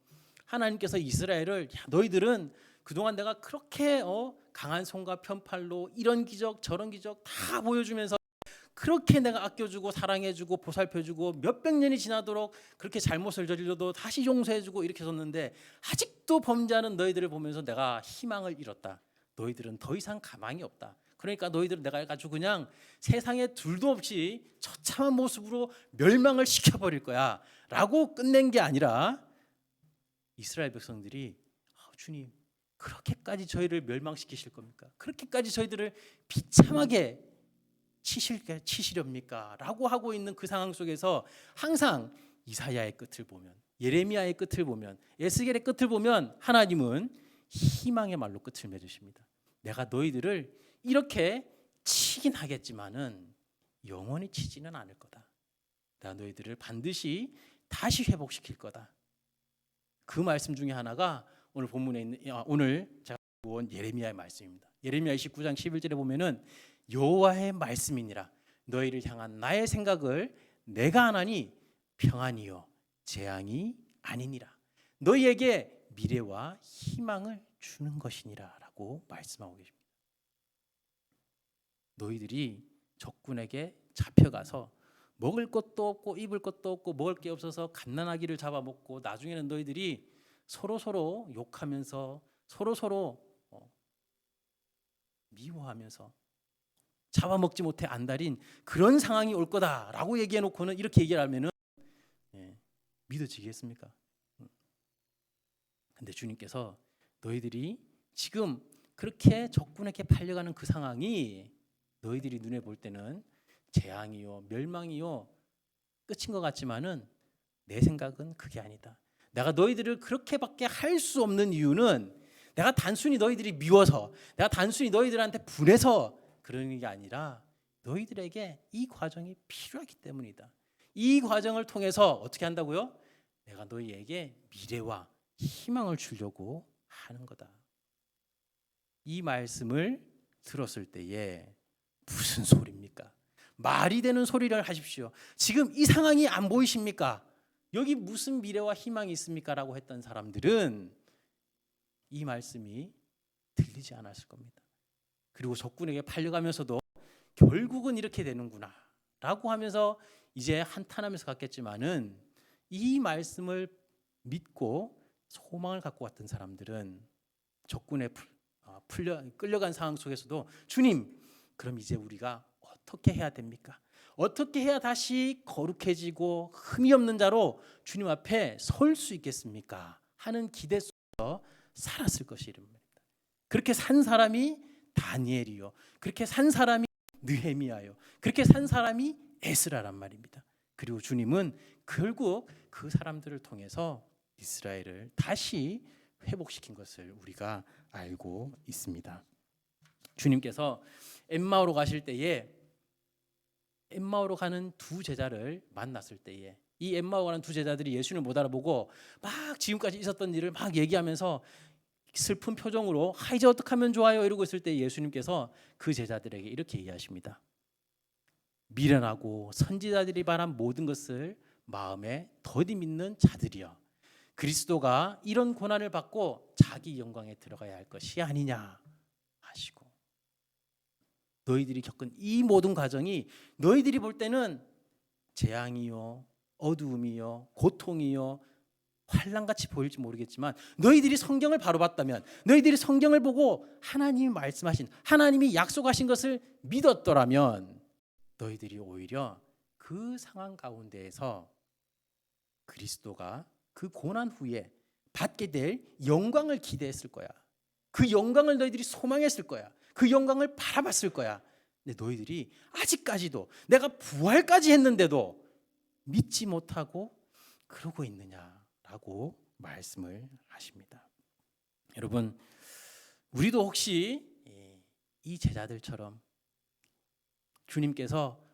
하나님께서 이스라엘을 너희들은 그동안 내가 그렇게 강한 손과 편팔로 이런 기적 저런 기적 다 보여주면서 그렇게 내가 아껴주고 사랑해주고 보살펴주고 몇백 년이 지나도록 그렇게 잘못을 저질러도 다시 용서해주고 이렇게 했었는데 아직도 범죄하는 너희들을 보면서 내가 희망을 잃었다. 너희들은 더 이상 가망이 없다. 그러니까 너희들은 내가 아주 그냥 세상에 둘도 없이 처참한 모습으로 멸망을 시켜버릴 거야 라고 끝낸 게 아니라 이스라엘 백성들이 주님 그렇게까지 저희를 멸망시키실 겁니까? 그렇게까지 저희들을 비참하게 치시렵니까? 라고 하고 있는 그 상황 속에서 항상 이사야의 끝을 보면, 예레미야의 끝을 보면, 에스겔의 끝을 보면 하나님은 희망의 말로 끝을 맺으십니다. 내가 너희들을 이렇게 치긴 하겠지만은 영원히 치지는 않을 거다. 내가 너희들을 반드시 다시 회복시킬 거다. 그 말씀 중에 하나가 오늘 본문에 있는 오늘 제가 본 예레미야의 말씀입니다. 예레미야 29장 11절에 보면은 여호와의 말씀이니라 너희를 향한 나의 생각을 내가 하나니 평안이요 재앙이 아니니라 너희에게 미래와 희망을 주는 것이니라라고 말씀하고 계십니다. 너희들이 적군에게 잡혀가서 먹을 것도 없고 입을 것도 없고 먹을 게 없어서 갓난아기를 잡아먹고 나중에는 너희들이 서로 욕하면서 서로 미워하면서 잡아먹지 못해 안달인 그런 상황이 올 거다라고 얘기해놓고는 이렇게 얘기를 하면은 믿어지겠습니까? 근데 주님께서 너희들이 지금 그렇게 적군에게 팔려가는 그 상황이 너희들이 눈에 볼 때는 재앙이요 멸망이요 끝인 것 같지만은 내 생각은 그게 아니다. 내가 너희들을 그렇게밖에 할 수 없는 이유는 내가 단순히 너희들이 미워서, 내가 단순히 너희들한테 분해서 그러는 게 아니라 너희들에게 이 과정이 필요하기 때문이다. 이 과정을 통해서 어떻게 한다고요? 내가 너희에게 미래와 희망을 주려고 하는 거다. 이 말씀을 들었을 때에 무슨 소리입니까? 말이 되는 소리를 하십시오. 지금 이 상황이 안 보이십니까? 여기 무슨 미래와 희망이 있습니까? 라고 했던 사람들은 이 말씀이 들리지 않았을 겁니다. 그리고 적군에게 팔려가면서도 결국은 이렇게 되는구나 라고 하면서 이제 한탄하면서 갔겠지만은 이 말씀을 믿고 소망을 갖고 왔던 사람들은 적군에 끌려간 상황 속에서도 주님 그럼 이제 우리가 어떻게 해야 됩니까? 어떻게 해야 다시 거룩해지고 흠이 없는 자로 주님 앞에 설 수 있겠습니까? 하는 기대 속에서 살았을 것이랍니다. 그렇게 산 사람이 다니엘이요. 그렇게 산 사람이 느헤미야요. 그렇게 산 사람이 에스라란 말입니다. 그리고 주님은 결국 그 사람들을 통해서 이스라엘을 다시 회복시킨 것을 우리가 알고 있습니다. 주님께서 엠마오로 가실 때에 엠마오로 가는 두 제자를 만났을 때에 이 엠마오 가는 두 제자들이 예수님을 못 알아보고 막 지금까지 있었던 일을 막 얘기하면서 슬픈 표정으로 이제 어떻게 하면 좋아요 이러고 있을 때 예수님께서 그 제자들에게 이렇게 얘기하십니다. 미련하고 선지자들이 말한 모든 것을 마음에 더디 믿는 자들이여, 그리스도가 이런 고난을 받고 자기 영광에 들어가야 할 것이 아니냐 하시고, 너희들이 겪은 이 모든 과정이 너희들이 볼 때는 재앙이요, 어두움이요, 고통이요, 환난같이 보일지 모르겠지만 너희들이 성경을 바로 봤다면, 너희들이 성경을 보고 하나님이 말씀하신, 하나님이 약속하신 것을 믿었더라면 너희들이 오히려 그 상황 가운데에서 그리스도가 그 고난 후에 받게 될 영광을 기대했을 거야. 그 영광을 너희들이 소망했을 거야. 그 영광을 바라봤을 거야. 근데 너희들이 아직까지도 내가 부활까지 했는데도 믿지 못하고 그러고 있느냐라고 말씀을 하십니다. 여러분, 우리도 혹시 이 제자들처럼 주님께서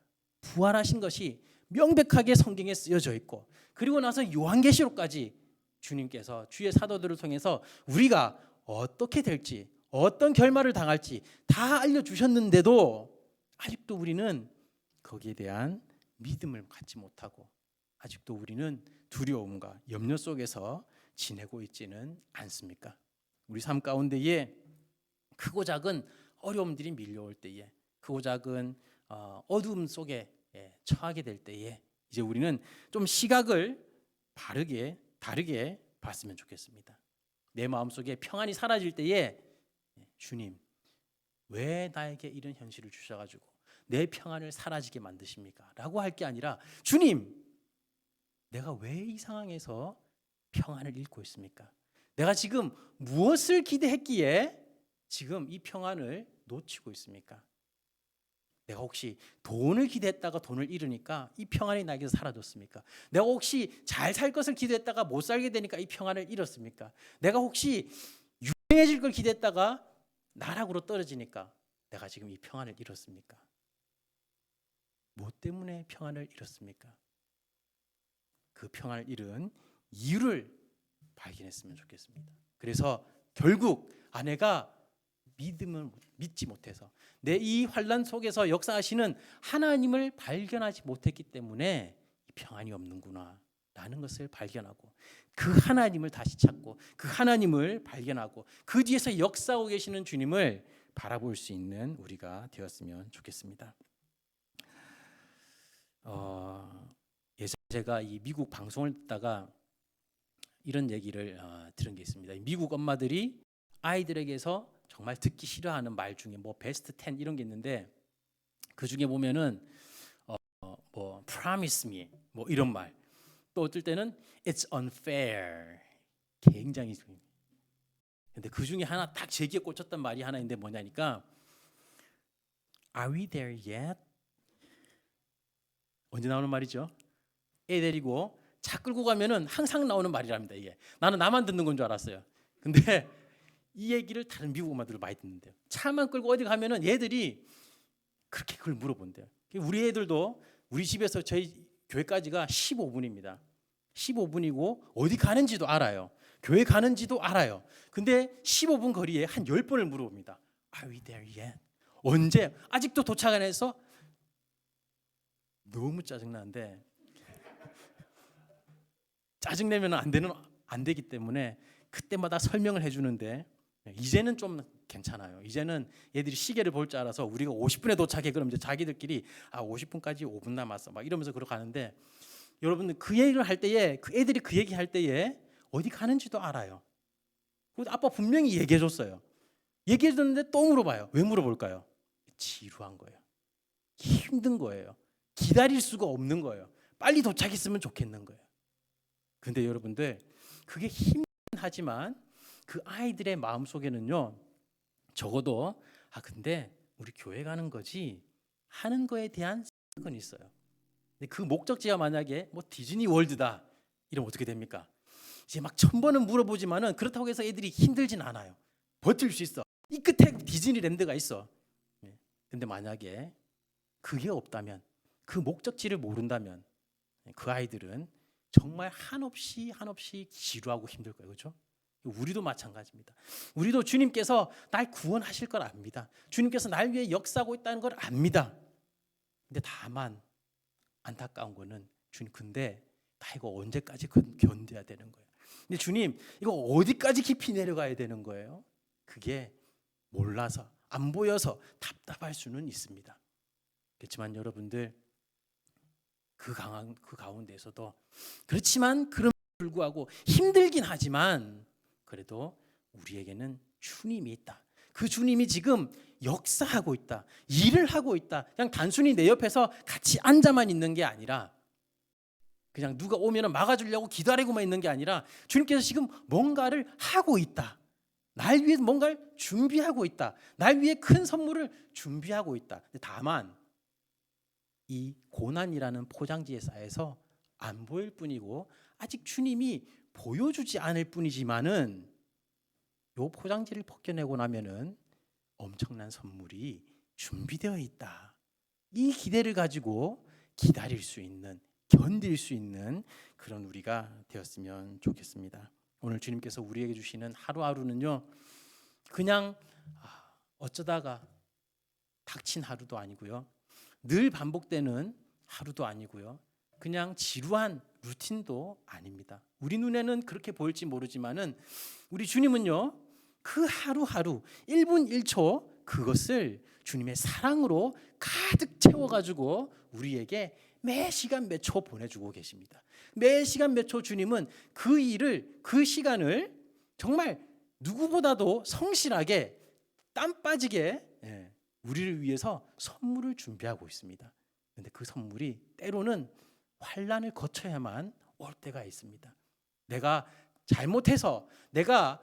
부활하신 것이 명백하게 성경에 쓰여져 있고, 그리고 나서 요한계시록까지 주님께서 주의 사도들을 통해서 우리가 어떻게 될지, 어떤 결말을 당할지 다 알려주셨는데도 아직도 우리는 거기에 대한 믿음을 갖지 못하고 아직도 우리는 두려움과 염려 속에서 지내고 있지는 않습니까? 우리 삶 가운데에 크고 작은 어려움들이 밀려올 때에, 크고 작은 어두움 속에 처하게 될 때에 이제 우리는 좀 시각을 다르게 봤으면 좋겠습니다. 내 마음속에 평안이 사라질 때에 주님, 왜 나에게 이런 현실을 주셔가지고 내 평안을 사라지게 만드십니까? 라고 할 게 아니라, 주님, 내가 왜 이 상황에서 평안을 잃고 있습니까? 내가 지금 무엇을 기대했기에 지금 이 평안을 놓치고 있습니까? 내가 혹시 돈을 기대했다가 돈을 잃으니까 이 평안이 나에게서 사라졌습니까? 내가 혹시 잘 살 것을 기대했다가 못 살게 되니까 이 평안을 잃었습니까? 내가 혹시 유명해질 걸 기대했다가 나락으로 떨어지니까 내가 지금 이 평안을 잃었습니까? 뭐 때문에 평안을 잃었습니까? 그 평안을 잃은 이유를 발견했으면 좋겠습니다. 그래서 결국 아내가 믿음을 믿지 못해서, 내 이 환난 속에서 역사하시는 하나님을 발견하지 못했기 때문에 이 평안이 없는구나 라는 것을 발견하고, 그 하나님을 다시 찾고 그 하나님을 발견하고 그 뒤에서 역사하고 계시는 주님을 바라볼 수 있는 우리가 되었으면 좋겠습니다. 예전에 제가 이 미국 방송을 듣다가 이런 얘기를 들은 게 있습니다. 미국 엄마들이 아이들에게서 정말 듣기 싫어하는 말 중에 뭐 베스트 10 이런 게 있는데, 그 중에 보면은 뭐 promise me 뭐 이런 말, 또 어떨 때는 it's unfair, 굉장히. 근데 그 중에 하나 딱 제 귀에 꽂혔던 말이 하나 있는데 뭐냐니까, are we there yet? 언제 나오는 말이죠? 애 데리고 차 끌고 가면은 항상 나오는 말이랍니다. 이게 나는 나만 듣는 건 줄 알았어요. 근데 이 얘기를 다른 미국 엄마들도 많이 듣는데요. 차만 끌고 어디 가면은 얘들이 그렇게 그걸 물어본대요. 우리 애들도 우리 집에서 저희 교회까지가 15분입니다. 15분이고 어디 가는지도 알아요. 교회 가는지도 알아요. 근데 15분 거리에 한 10번을 물어봅니다. Are we there yet? 언제? 아직도 도착 안 해서 너무 짜증나는데, 짜증내면 안 되기 때문에 그때마다 설명을 해주는데, 이제는 좀 괜찮아요. 이제는 얘들이 시계를 볼 줄 알아서 우리가 50분에 도착해 그럼 이제 자기들끼리 50분까지 5분 남았어 막 이러면서 그러고 가는데, 여러분들 그 얘기를 할 때에, 그 애들이 그 얘기 할 때에 어디 가는지도 알아요. 아빠 분명히 얘기해 줬어요. 얘기해 줬는데 또 물어봐요. 왜 물어볼까요? 지루한 거예요. 힘든 거예요. 기다릴 수가 없는 거예요. 빨리 도착했으면 좋겠는 거예요. 근데 여러분들, 그게 힘든 하지만 그 아이들의 마음속에는요, 적어도 근데 우리 교회 가는 거지 하는 거에 대한 생각은 있어요. 근데 그 목적지가 만약에 뭐 디즈니 월드다 이러면 어떻게 됩니까? 이제 막 1000번은 물어보지만은 그렇다고 해서 애들이 힘들진 않아요. 버틸 수 있어. 이 끝에 디즈니랜드가 있어. 근데 만약에 그게 없다면, 그 목적지를 모른다면 그 아이들은 정말 한없이 지루하고 힘들 거예요. 그렇죠? 우리도 마찬가지입니다. 우리도 주님께서 날 구원하실 걸 압니다. 주님께서 날 위해 역사하고 있다는 걸 압니다. 근데 다만 안타까운 거는 주님, 근데 나 이거 언제까지 견뎌야 되는 거예요? 근데 주님, 이거 어디까지 깊이 내려가야 되는 거예요? 그게 몰라서, 안 보여서 답답할 수는 있습니다. 그렇지만 여러분들, 그 가운데서도, 그렇지만 그럼에도 불구하고 힘들긴 하지만 그래도 우리에게는 주님이 있다. 그 주님이 지금 역사하고 있다. 일을 하고 있다. 그냥 단순히 내 옆에서 같이 앉아만 있는 게 아니라, 그냥 누가 오면 막아주려고 기다리고만 있는 게 아니라 주님께서 지금 뭔가를 하고 있다. 날 위해 뭔가를 준비하고 있다. 날 위해 큰 선물을 준비하고 있다. 다만 이 고난이라는 포장지에 쌓여서 안 보일 뿐이고 아직 주님이 보여주지 않을 뿐이지만은 요 포장지를 벗겨내고 나면은 엄청난 선물이 준비되어 있다. 이 기대를 가지고 기다릴 수 있는, 견딜 수 있는 그런 우리가 되었으면 좋겠습니다. 오늘 주님께서 우리에게 주시는 하루하루는요, 그냥 어쩌다가 닥친 하루도 아니고요, 늘 반복되는 하루도 아니고요, 그냥 지루한 루틴도 아닙니다. 우리 눈에는 그렇게 보일지 모르지만은 우리 주님은요, 그 하루하루 1분 1초 그것을 주님의 사랑으로 가득 채워가지고 우리에게 매 시간 몇 초 보내주고 계십니다. 매 시간 몇 초 주님은 그 일을, 그 시간을 정말 누구보다도 성실하게 땀 빠지게 우리를 위해서 선물을 준비하고 있습니다. 그런데 그 선물이 때로는 환난을 거쳐야만 올 때가 있습니다. 내가 잘못해서, 내가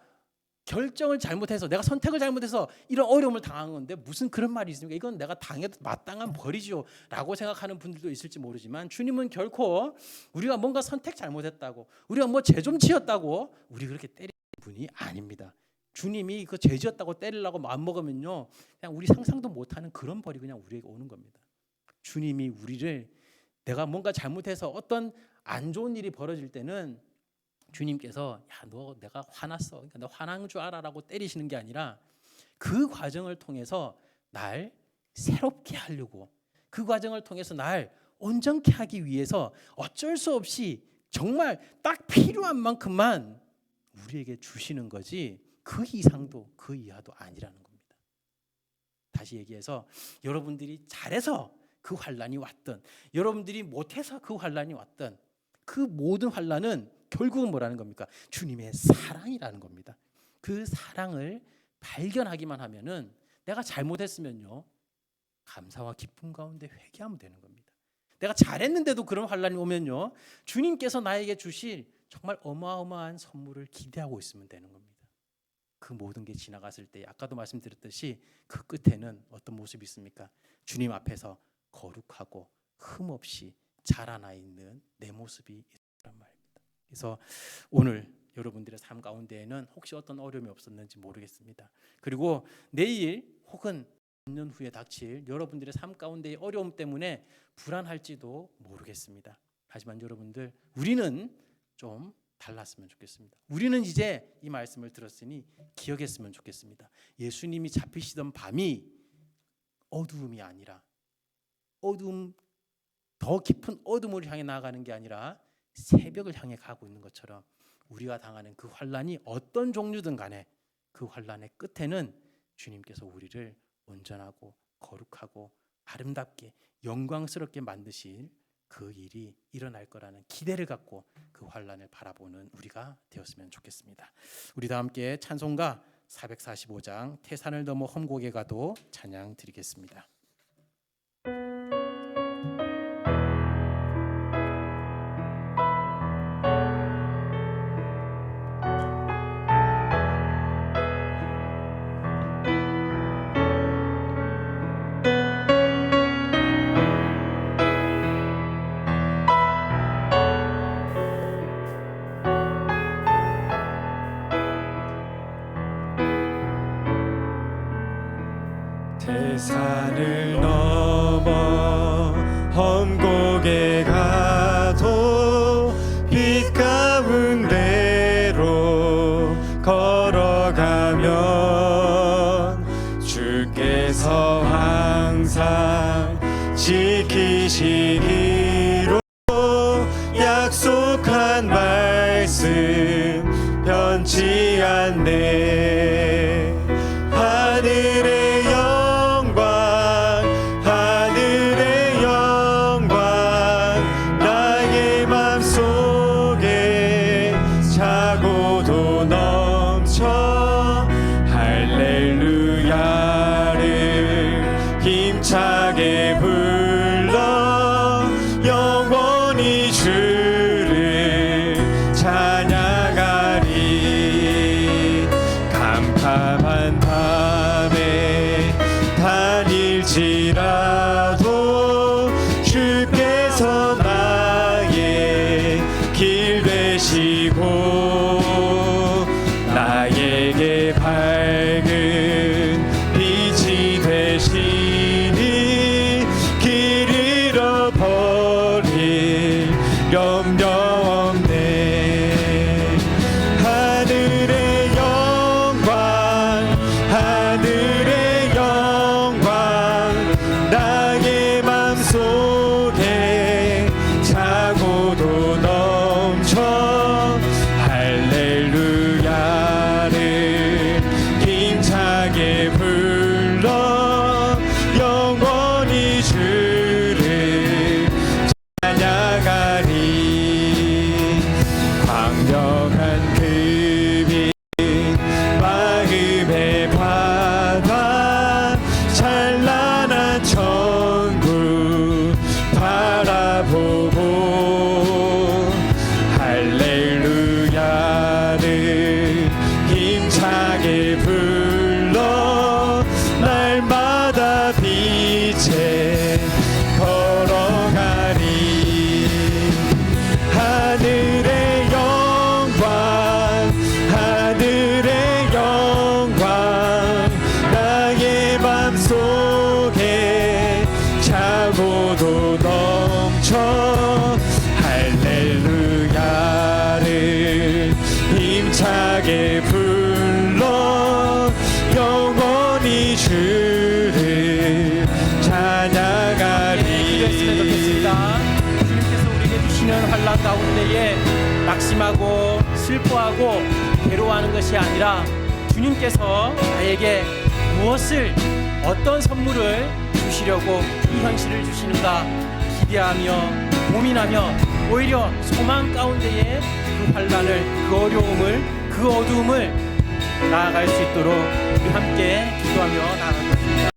결정을 잘못해서, 내가 선택을 잘못해서 이런 어려움을 당한 건데 무슨 그런 말이 있습니까? 이건 내가 당해도 마땅한 벌이죠 라고 생각하는 분들도 있을지 모르지만, 주님은 결코 우리가 뭔가 선택 잘못했다고, 우리가 뭐 죄 좀 지었다고 우리 그렇게 때리는 분이 아닙니다. 주님이 그 죄 지었다고 때리려고 마음먹으면요, 그냥 우리 상상도 못하는 그런 벌이 그냥 우리에게 오는 겁니다. 주님이 우리를, 내가 뭔가 잘못해서 어떤 안 좋은 일이 벌어질 때는 주님께서 너 내가 화났어, 그러니까 너 화난 줄 알아라고 때리시는 게 아니라 그 과정을 통해서 날 새롭게 하려고, 그 과정을 통해서 날 온전케 하기 위해서 어쩔 수 없이 정말 딱 필요한 만큼만 우리에게 주시는 거지, 그 이상도 그 이하도 아니라는 겁니다. 다시 얘기해서, 여러분들이 잘해서 그 환난이 왔든 여러분들이 못해서 그 환난이 왔든 그 모든 환난은 결국은 뭐라는 겁니까? 주님의 사랑이라는 겁니다. 그 사랑을 발견하기만 하면은, 내가 잘못했으면요, 감사와 기쁨 가운데 회개하면 되는 겁니다. 내가 잘했는데도 그런 환난이 오면요, 주님께서 나에게 주실 정말 어마어마한 선물을 기대하고 있으면 되는 겁니다. 그 모든 게 지나갔을 때 아까도 말씀드렸듯이 그 끝에는 어떤 모습이 있습니까? 주님 앞에서 거룩하고 흠없이 자라나 있는 내 모습이 있단 말입니다. 그래서 오늘 여러분들의 삶 가운데에는 혹시 어떤 어려움이 없었는지 모르겠습니다. 그리고 내일 혹은 몇 년 후에 닥칠 여러분들의 삶 가운데의 어려움 때문에 불안할지도 모르겠습니다. 하지만 여러분들, 우리는 좀 달랐으면 좋겠습니다. 우리는 이제 이 말씀을 들었으니 기억했으면 좋겠습니다. 예수님이 잡히시던 밤이 어두움이 아니라, 어두움, 더 깊은 어둠을 향해 나아가는 게 아니라 새벽을 향해 가고 있는 것처럼, 우리가 당하는 그 환난이 어떤 종류든 간에 그 환난의 끝에는 주님께서 우리를 온전하고 거룩하고 아름답게 영광스럽게 만드실 그 일이 일어날 거라는 기대를 갖고 그 환난을 바라보는 우리가 되었으면 좋겠습니다. 우리 다 함께 찬송가 445장 태산을 넘어 험곡에 가도 찬양 드리겠습니다. 산을 넘어 험곡에 가도 빛 가운데로 걸어가면 주께서 항상 지키시기로 약속한 말씀 변치 않네. 하늘의 영광 하늘의 영광 나의 맘속에 차고도 넘쳐 할렐루야를 힘차게 불러 영원히 주를 찬양하리. 캄캄한 밤에 다닐지라도 주께서 나의 길 되시고 나에게 밝은 빛이 되시니 길 잃어버릴 염려 없네. 하늘의 영광 하늘의 영광 나의 맘속에 차고도 넘쳐 할렐루야를 힘차게 불러 영원히 주를 찬양하리. 광명한 그 빛 마음의 바다 찬란한 천국 바라보고 할렐루야를 힘차게 불러 날마다 빛에 걸어가리. 하늘의 영광 하늘의 영광 나의 맘속에 차고도 넘쳐 할렐루야를 힘차게 불러 영원히 주를 찬양하리. 기도했으면 좋겠습니다. 주님께서 우리에게 주시는 환난 가운데에 낙심하고 슬퍼하고 괴로워하는 것이 아니라 주님께서 나에게 무엇을 어떤 선물을 주시려고 이 현실을 주시는가 기대하며 고민하며 오히려 소망 가운데에 그 환난을 그 어려움을 그 어두움을 나아갈 수 있도록 우리 함께 기도하며 나아가겠습니다.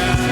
찬양하리.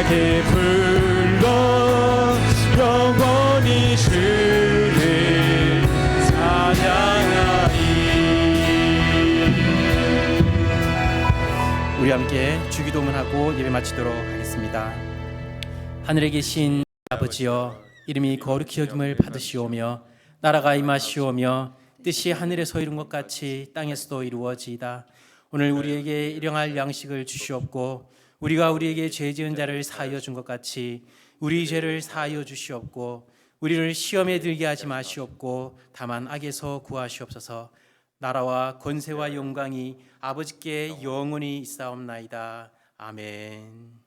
힘차게 불러 영원히 주를 찬양하리. 우리 함께 주기도문 하고 예배 마치도록 하겠습니다. 하늘에 계신 아버지여, 이름이 거룩히 여김을 받으시오며 나라가 임하시오며 뜻이 하늘에서 이룬 것 같이 땅에서도 이루어지이다. 오늘 우리에게 일용할 양식을 주시옵고 우리가 우리에게 죄 지은 자를 사하여 준 것 같이 우리 죄를 사하여 주시옵고 우리를 시험에 들게 하지 마시옵고 다만 악에서 구하시옵소서. 나라와 권세와 영광이 아버지께 영원히 있사옵나이다. 아멘.